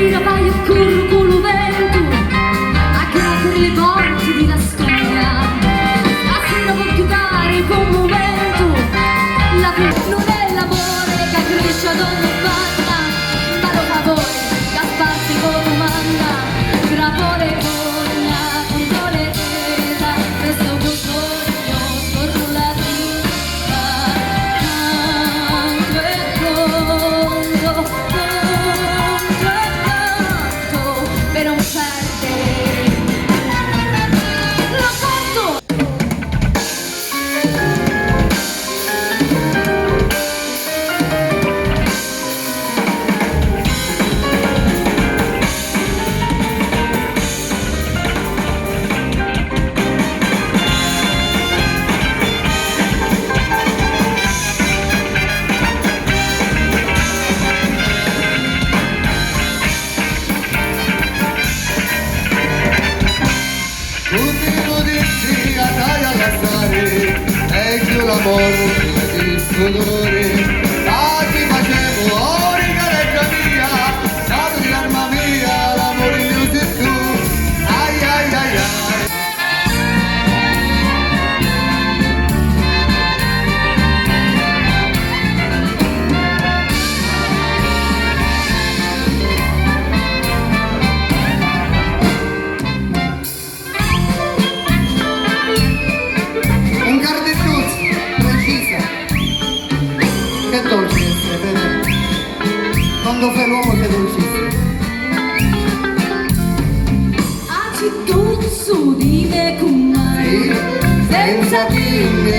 Aspira vai o curro vento a chiudere le porte di la storia. La sera può chiudere in un momento. La vita non è l'amore che cresce ad ogni banda, ma lo fa voi che sparsi con domanda. Gravore voglia, condole tesa, questo bisogno scorro la vita. Canto e conto per non perdere l'apporto. Tutti i giudizi andai a lasciare, e più l'amore che il sudore. Ah, ti facevo, oh, rigaleggia mia, stato di l'arma mia, l'amore io sei tu. Ai ai ai ai. Che dolce essere fedele, quando fai l'uomo che dolcissimo. Agito su di me con mai, Sì, senza dirmi